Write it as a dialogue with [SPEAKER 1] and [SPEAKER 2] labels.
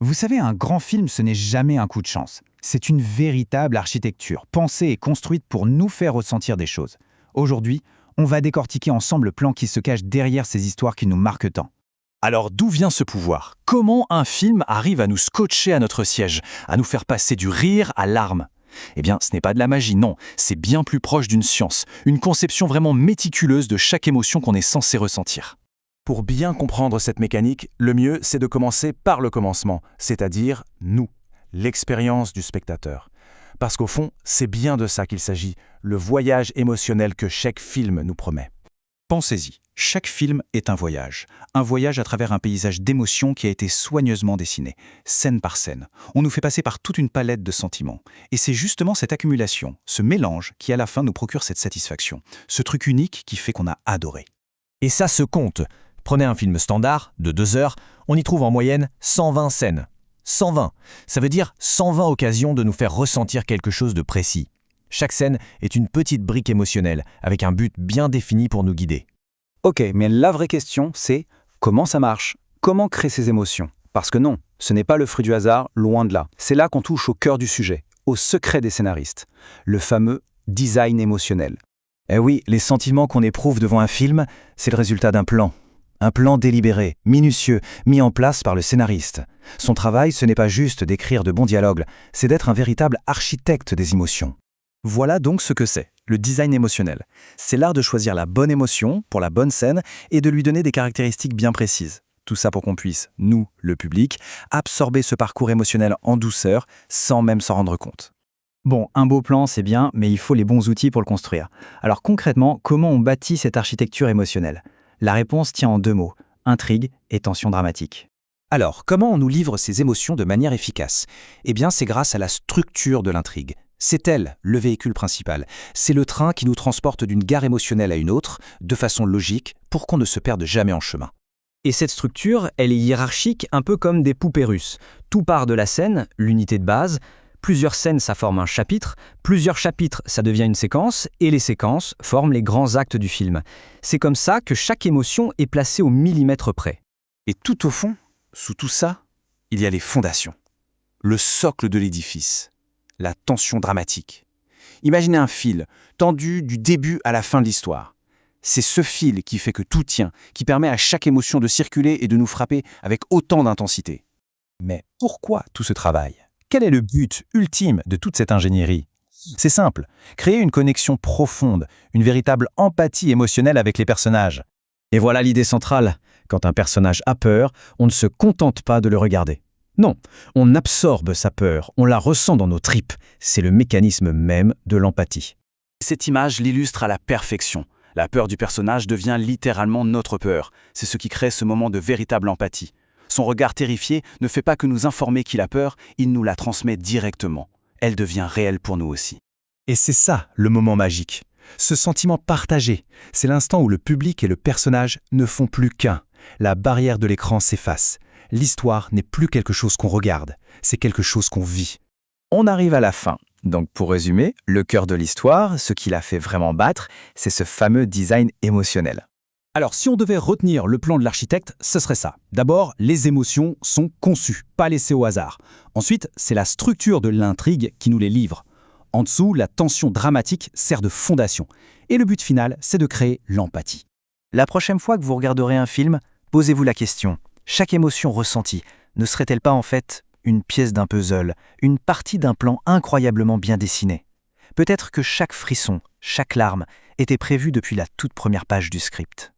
[SPEAKER 1] Vous savez, un grand film, ce n'est jamais un coup de chance. C'est une véritable architecture, pensée et construite pour nous faire ressentir des choses. Aujourd'hui, on va décortiquer ensemble le plan qui se cache derrière ces histoires qui nous marquent tant.
[SPEAKER 2] Alors d'où vient ce pouvoir? Comment un film arrive à nous scotcher à notre siège, à nous faire passer du rire à larmes? Eh bien, ce n'est pas de la magie, non, c'est bien plus proche d'une science, une conception vraiment méticuleuse de chaque émotion qu'on est censé ressentir. Pour bien comprendre cette mécanique, le mieux, c'est de commencer par le commencement, c'est-à-dire nous, l'expérience du spectateur. Parce qu'au fond, c'est bien de ça qu'il s'agit, le voyage émotionnel que chaque film nous promet.
[SPEAKER 1] Pensez-y, chaque film est un voyage à travers un paysage d'émotions qui a été soigneusement dessiné, scène par scène. On nous fait passer par toute une palette de sentiments. Et c'est justement cette accumulation, ce mélange qui à la fin nous procure cette satisfaction, ce truc unique qui fait qu'on a adoré.
[SPEAKER 3] Et ça se compte. Prenez un film standard, de 2 heures, on y trouve en moyenne 120 scènes. 120, ça veut dire 120 occasions de nous faire ressentir quelque chose de précis. Chaque scène est une petite brique émotionnelle, avec un but bien défini pour nous guider.
[SPEAKER 4] Ok, mais la vraie question, c'est comment ça marche? Comment créer ces émotions? Parce que non, ce n'est pas le fruit du hasard, loin de là. C'est là qu'on touche au cœur du sujet, au secret des scénaristes, le fameux design émotionnel.
[SPEAKER 3] Eh oui, les sentiments qu'on éprouve devant un film, c'est le résultat d'un plan. Un plan délibéré, minutieux, mis en place par le scénariste. Son travail, ce n'est pas juste d'écrire de bons dialogues, c'est d'être un véritable architecte des émotions.
[SPEAKER 2] Voilà donc ce que c'est, le design émotionnel. C'est l'art de choisir la bonne émotion pour la bonne scène et de lui donner des caractéristiques bien précises. Tout ça pour qu'on puisse, nous, le public, absorber ce parcours émotionnel en douceur, sans même s'en rendre compte.
[SPEAKER 5] Bon, un beau plan, c'est bien, mais il faut les bons outils pour le construire. Alors concrètement, comment on bâtit cette architecture émotionnelle? La réponse tient en 2 mots, intrigue et tension dramatique.
[SPEAKER 4] Alors, comment on nous livre ces émotions de manière efficace? Eh bien, c'est grâce à la structure de l'intrigue. C'est elle, le véhicule principal. C'est le train qui nous transporte d'une gare émotionnelle à une autre, de façon logique, pour qu'on ne se perde jamais en chemin.
[SPEAKER 5] Et cette structure, elle est hiérarchique, un peu comme des poupées russes. Tout part de la scène, l'unité de base. Plusieurs scènes, ça forme un chapitre. Plusieurs chapitres, ça devient une séquence. Et les séquences forment les grands actes du film. C'est comme ça que chaque émotion est placée au millimètre près.
[SPEAKER 4] Et tout au fond, sous tout ça, il y a les fondations. Le socle de l'édifice. La tension dramatique. Imaginez un fil, tendu du début à la fin de l'histoire. C'est ce fil qui fait que tout tient, qui permet à chaque émotion de circuler et de nous frapper avec autant d'intensité.
[SPEAKER 3] Mais pourquoi tout ce travail? Quel est le but ultime de toute cette ingénierie? C'est simple, créer une connexion profonde, une véritable empathie émotionnelle avec les personnages.
[SPEAKER 5] Et voilà l'idée centrale. Quand un personnage a peur, on ne se contente pas de le regarder. Non, on absorbe sa peur, on la ressent dans nos tripes. C'est le mécanisme même de l'empathie.
[SPEAKER 2] Cette image l'illustre à la perfection. La peur du personnage devient littéralement notre peur. C'est ce qui crée ce moment de véritable empathie. Son regard terrifié ne fait pas que nous informer qu'il a peur, il nous la transmet directement. Elle devient réelle pour nous aussi.
[SPEAKER 3] Et c'est ça, le moment magique. Ce sentiment partagé, c'est l'instant où le public et le personnage ne font plus qu'un. La barrière de l'écran s'efface. L'histoire n'est plus quelque chose qu'on regarde, c'est quelque chose qu'on vit.
[SPEAKER 5] On arrive à la fin. Donc pour résumer, le cœur de l'histoire, ce qui la fait vraiment battre, c'est ce fameux design émotionnel.
[SPEAKER 1] Alors, si on devait retenir le plan de l'architecte, ce serait ça. D'abord, les émotions sont conçues, pas laissées au hasard. Ensuite, c'est la structure de l'intrigue qui nous les livre. En dessous, la tension dramatique sert de fondation. Et le but final, c'est de créer l'empathie.
[SPEAKER 5] La prochaine fois que vous regarderez un film, posez-vous la question. Chaque émotion ressentie, ne serait-elle pas en fait une pièce d'un puzzle, une partie d'un plan incroyablement bien dessiné? Peut-être que chaque frisson, chaque larme était prévu depuis la toute première page du script.